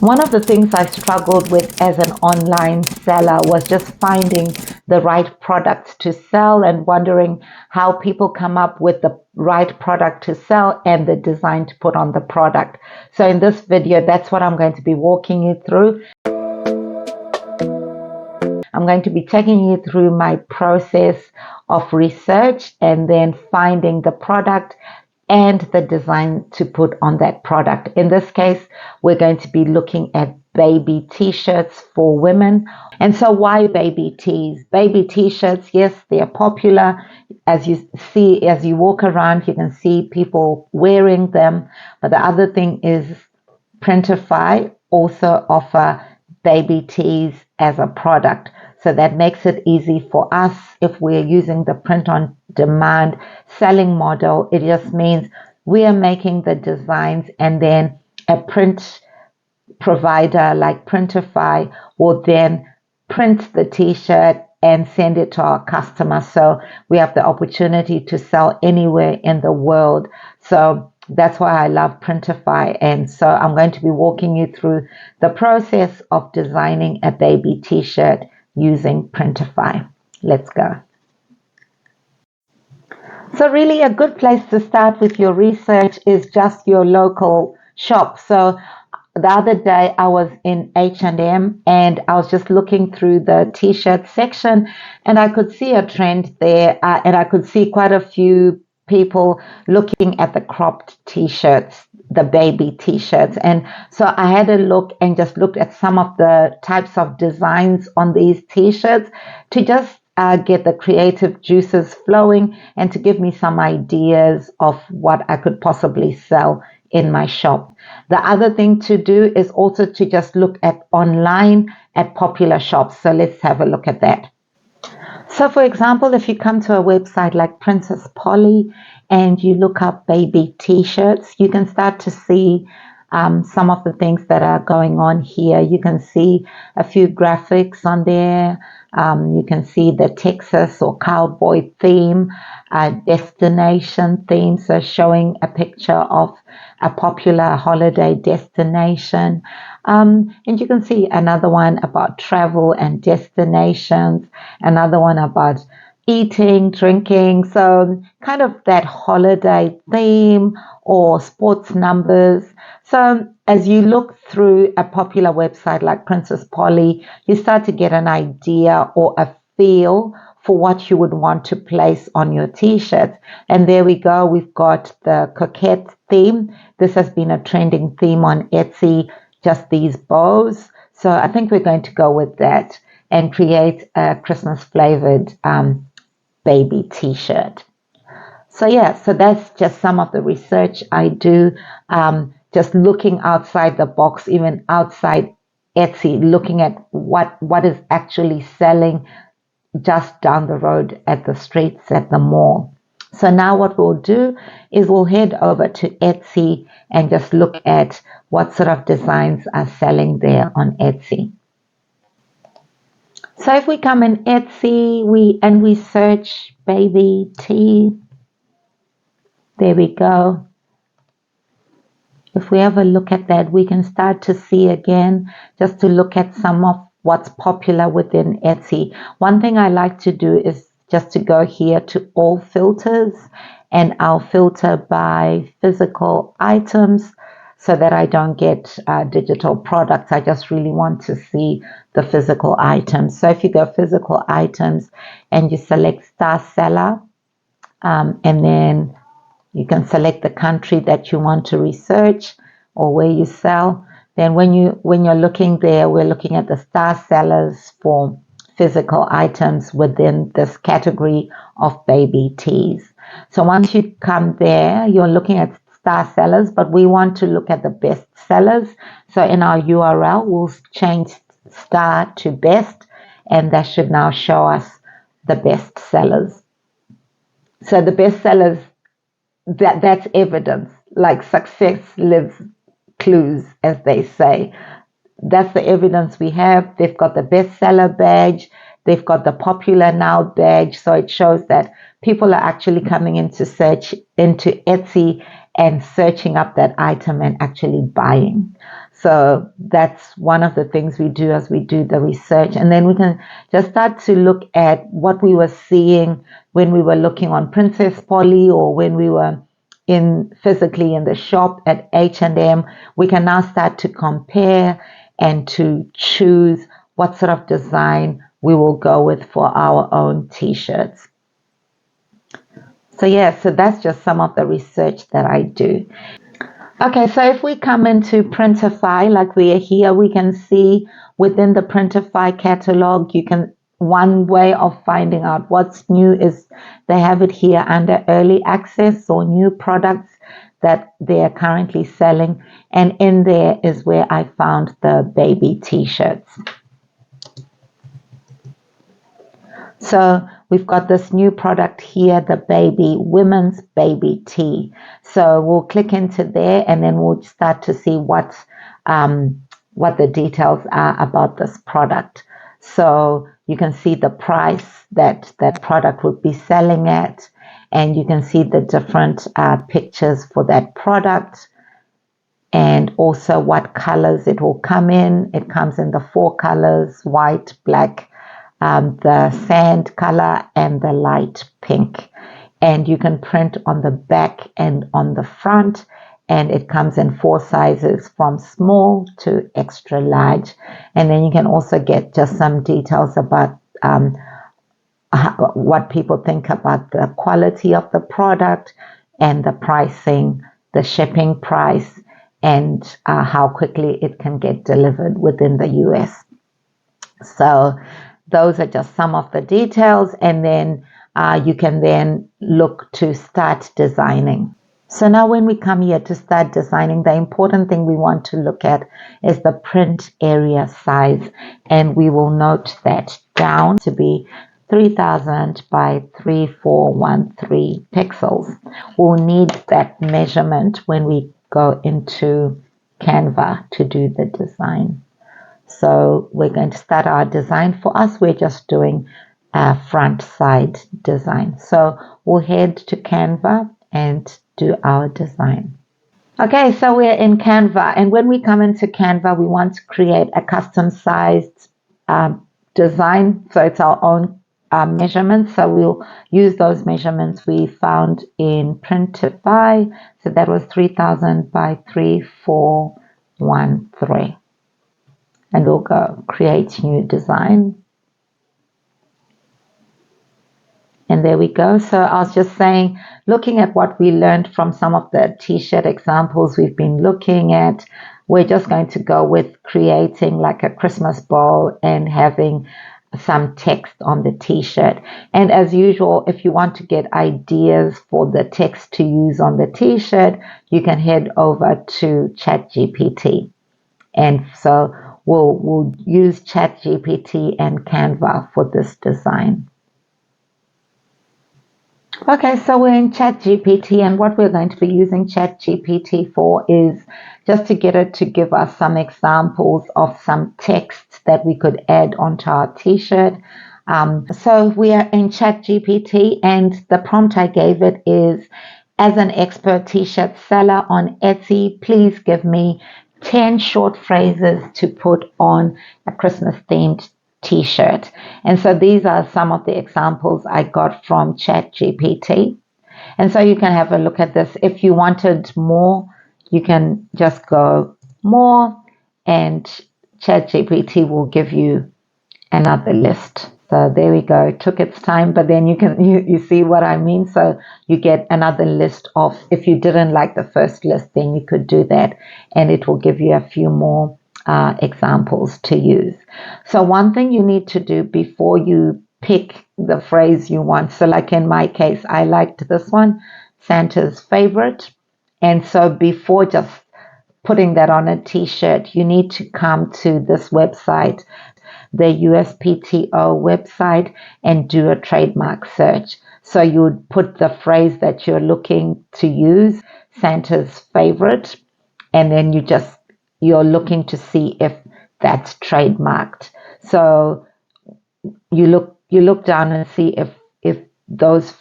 One of the things I struggled with as an online seller was just finding the right products to sell and wondering how people come up with the right product to sell and the design to put on the product. So in this video, that's what I'm going to be walking you through. I'm going to be taking you through my process of research and then finding the product and the design to put on that product. In this case, we're going to be looking at baby t-shirts for women. And so why baby tees? Baby t-shirts, yes, they are popular. As you see, as you walk around, you can see people wearing them. But the other thing is Printify also offer baby tees as a product. So that makes it easy for us if we're using the print on demand selling model. It just means we are making the designs and then a print provider like Printify will then print the t-shirt and send it to our customer. So we have the opportunity to sell anywhere in the world. So that's why I love Printify. And so I'm going to be walking you through the process of designing a baby t-shirt using Printify. Let's go. So really a good place to start with your research is just your local shop. So the other day I was in H&M and I was just looking through the t-shirt section and I could see a trend there and I could see quite a few people looking at the cropped t-shirts, the baby t-shirts. And so I had a look and just looked at some of the types of designs on these t-shirts to just get the creative juices flowing and to give me some ideas of what I could possibly sell in my shop. The other thing to do is also to just look at online at popular shops. So let's have a look at that. So for example, if you come to a website like Princess Polly and you look up baby t-shirts, you can start to see some of the things that are going on here. You can see a few graphics on there. You can see the Texas or cowboy theme, destination theme, so showing a picture of a popular holiday destination. And you can see another one about travel and destinations, another one about eating, drinking, so kind of that holiday theme or sports numbers. So as you look through a popular website like Princess Polly, you start to get an idea or a feel for what you would want to place on your t-shirt. And there we go. We've got the coquette theme. This has been a trending theme on Etsy, just these bows. So I think we're going to go with that and create a Christmas flavored baby t-shirt. So yeah, so that's just some of the research I do. Just looking outside the box, even outside Etsy, looking at what is actually selling just down the road at the streets, at the mall. So now what we'll do is we'll head over to Etsy and just look at what sort of designs are selling there on Etsy. So if we come in Etsy we search baby tee, there we go. If we have a look at that, we can start to see again, just to look at some of what's popular within Etsy. One thing I like to do is just to go here to all filters and I'll filter by physical items so that I don't get digital products. I just really want to see the physical items. So if you go physical items and you select star seller, and then you can select the country that you want to research or where you sell. Then when you're looking there, we're looking at the star sellers for physical items within this category of baby tees. So once you come there, you're looking at star sellers, but we want to look at the best sellers. So in our URL, we'll change star to best, and that should now show us the best sellers. So the best sellers, that's evidence, like success leaves clues, as they say. That's the evidence we have. They've got the bestseller badge. They've got the popular now badge. So it shows that people are actually coming into Etsy and searching up that item and actually buying. So that's one of the things we do as we do the research. And then we can just start to look at what we were seeing when we were looking on Princess Polly, or when we were physically in the shop at H&M. We can now start to compare and to choose what sort of design we will go with for our own t-shirts. So yeah, so that's just some of the research that I do. Okay, so if we come into Printify, like we are here, we can see within the Printify catalog, one way of finding out what's new is they have it here under early access or new products that they are currently selling. And in there is where I found the baby t-shirts. So we've got this new product here, the women's baby tee. So we'll click into there and then we'll start to see what the details are about this product. So you can see the price that that product would be selling at, and you can see the different pictures for that product, and also what colors it will come in. It comes in the 4 colors: white, black, the sand color, and the light pink. And you can print on the back and on the front, and it comes in 4 sizes from small to extra large. And then you can also get just some details about what people think about the quality of the product and the pricing, the shipping price, and how quickly it can get delivered within the US. So those are just some of the details, and then you can then look to start designing. So now when we come here to start designing, the important thing we want to look at is the print area size, and we will note that down to be 3000 by 3413 pixels. We'll need that measurement when we go into Canva to do the design. So we're going to start our design. For us, we're just doing a front side design. So we'll head to Canva and do our design. Okay, so we're in Canva, and when we come into Canva, we want to create a custom sized design. So it's our own measurements. So we'll use those measurements we found in Printify. So that was 3000 by 3413. And we'll go create new design. And there we go. So I was just saying, looking at what we learned from some of the t-shirt examples we've been looking at, we're just going to go with creating like a Christmas bowl and having some text on the t-shirt. And as usual, if you want to get ideas for the text to use on the t-shirt, you can head over to ChatGPT. And so we'll use ChatGPT and Canva for this design. Okay, so we're in ChatGPT, and what we're going to be using ChatGPT for is just to get it to give us some examples of some text that we could add onto our t-shirt. So we are in ChatGPT, and the prompt I gave it is, as an expert t-shirt seller on Etsy, please give me 10 short phrases to put on a Christmas themed t-shirt. And so these are some of the examples I got from ChatGPT. And so you can have a look at this. If you wanted more, you can just go more, and ChatGPT will give you another list. So there we go. It took its time, but then you see what I mean. So you get another list of, if you didn't like the first list, then you could do that, and it will give you a few more examples to use. So one thing you need to do before you pick the phrase you want. So like in my case, I liked this one, Santa's favorite. And so before just putting that on a t-shirt, you need to come to this website, the USPTO website, and do a trademark search. So you would put the phrase that you're looking to use, Santa's favorite, and then you're looking to see if that's trademarked. So you look down and see if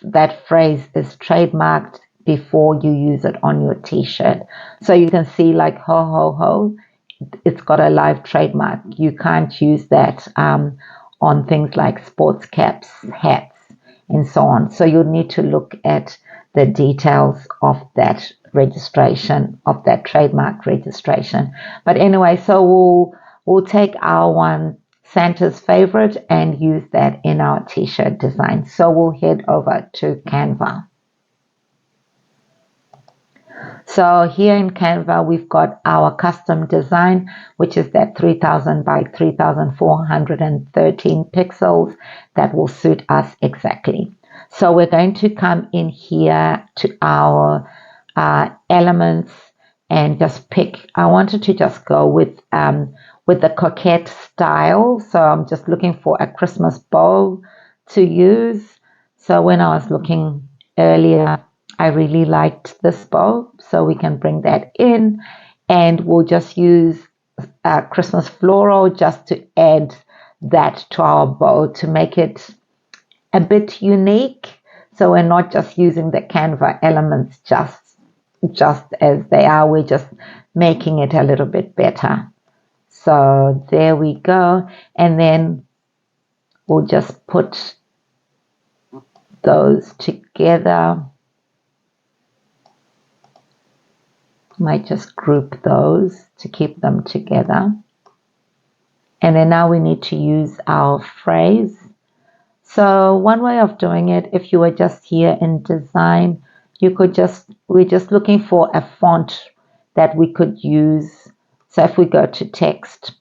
that phrase is trademarked before you use it on your t-shirt. So you can see like ho ho ho it's got a live trademark. You can't use that on things like sports caps, hats, and so on. So you'll need to look at the details of that registration, of that trademark registration. But anyway, so we'll take our one, Santa's favorite, and use that in our t-shirt design. So we'll head over to Canva. So here in Canva, we've got our custom design, which is that 3000 by 3413 pixels that will suit us exactly. So we're going to come in here to our elements and just pick. I wanted to just go with the coquette style. So I'm just looking for a Christmas bow to use. So when I was looking earlier, I really liked this bow, so we can bring that in, and we'll just use Christmas floral just to add that to our bow to make it a bit unique. So we're not just using the Canva elements just as they are, we're just making it a little bit better. So there we go, and then we'll just put those together. Might just group those to keep them together. And then now we need to use our phrase. So one way of doing it, if you were just here in design, you could we're just looking for a font that we could use. So if we go to text,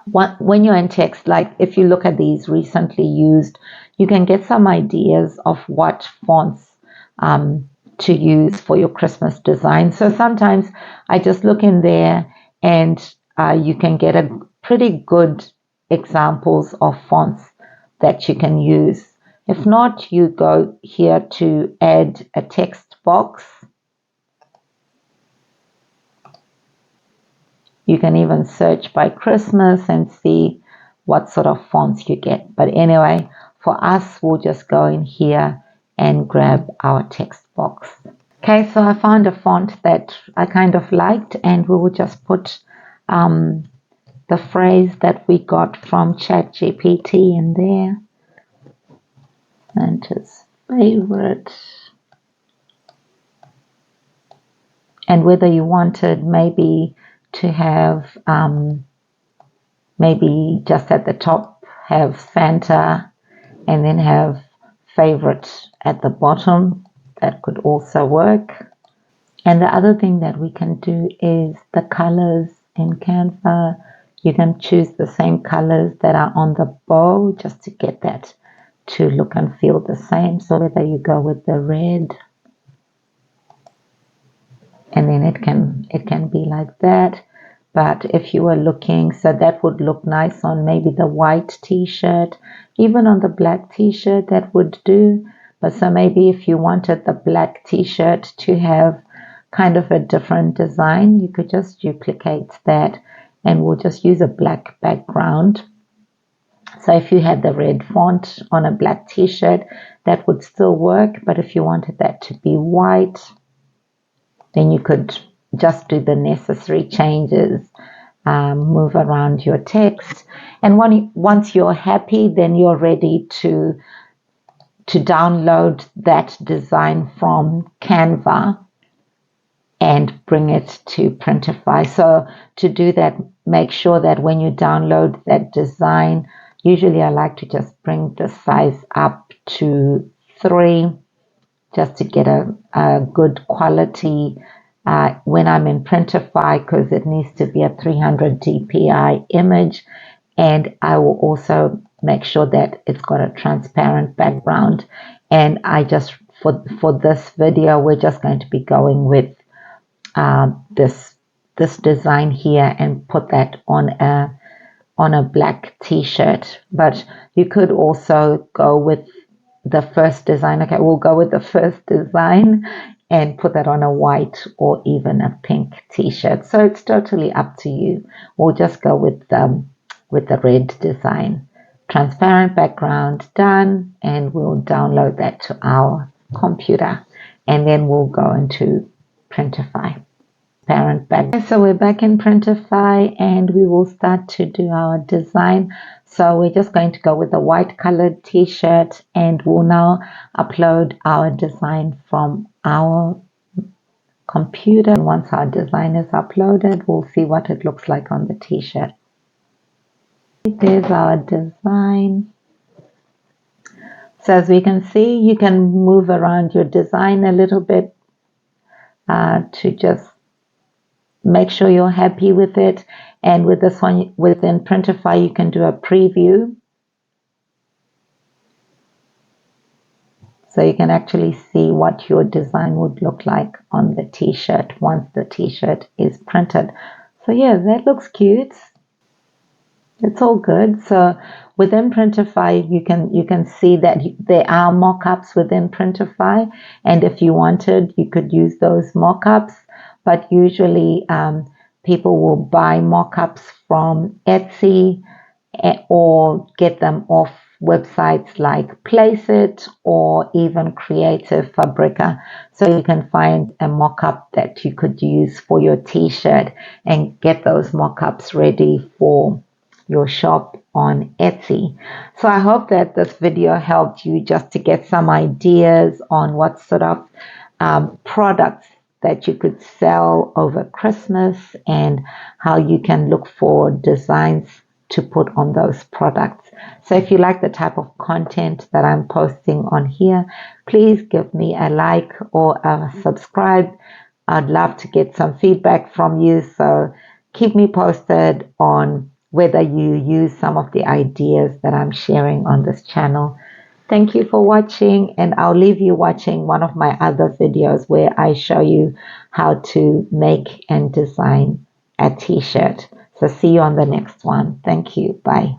when you're in text, like if you look at these recently used, you can get some ideas of what fonts to use for your Christmas design. So sometimes I just look in there and you can get a pretty good examples of fonts that you can use. If not, you go here to add a text box. You can even search by Christmas and see what sort of fonts you get. But anyway, for us, we'll just go in here and grab our text box. Okay, so I found a font that I kind of liked, and we will just put the phrase that we got from ChatGPT in there. Santa's favorite. And whether you wanted maybe to have maybe just at the top have Santa and then have favorite at the bottom, that could also work. And the other thing that we can do is the colors in Canva. You can choose the same colors that are on the bow just to get that to look and feel the same. So whether you go with the red, and then it can be like that. But if you were looking, so that would look nice on maybe the white t-shirt, even on the black t-shirt, that would do. But so maybe if you wanted the black t-shirt to have kind of a different design, you could just duplicate that, and we'll just use a black background. So if you had the red font on a black t-shirt, that would still work. But if you wanted that to be white, then you could just do the necessary changes, move around your text. And once you're happy, then you're ready to download that design from Canva and bring it to Printify. So to do that, make sure that when you download that design, usually I like to just bring the size up to 3 just to get a good quality when I'm in Printify, because it needs to be a 300 dpi image. And I will also make sure that it's got a transparent background. And I just, for this video, we're just going to be going with this design here and put that on a black t-shirt. But you could also go with the first design. Okay, we'll go with the first design and put that on a white or even a pink t-shirt. So it's totally up to you. We'll just go with the red design. Transparent background, done, and we'll download that to our computer, and then we'll go into Printify. parent back. Okay, so we're back in Printify and we will start to do our design. So we're just going to go with the white colored t-shirt and we'll now upload our design from our computer. And once our design is uploaded, we'll see what it looks like on the t-shirt. There's our design. So as we can see, you can move around your design a little bit to just make sure you're happy with it. And with this one, within Printify, you can do a preview. So you can actually see what your design would look like on the t-shirt once the t-shirt is printed. So yeah, that looks cute. It's all good. So within Printify, you can see that there are mock-ups within Printify, and if you wanted, you could use those mock-ups. But usually, people will buy mock-ups from Etsy or get them off websites like Placeit or even Creative Fabrica. So you can find a mock-up that you could use for your t-shirt and get those mock-ups ready for your shop on Etsy. So I hope that this video helped you just to get some ideas on what sort of products that you could sell over Christmas and how you can look for designs to put on those products. So if you like the type of content that I'm posting on here, please give me a like or a subscribe. I'd love to get some feedback from you. So keep me posted on whether you use some of the ideas that I'm sharing on this channel. Thank you for watching, and I'll leave you watching one of my other videos where I show you how to make and design a t-shirt. So see you on the next one. Thank you. Bye.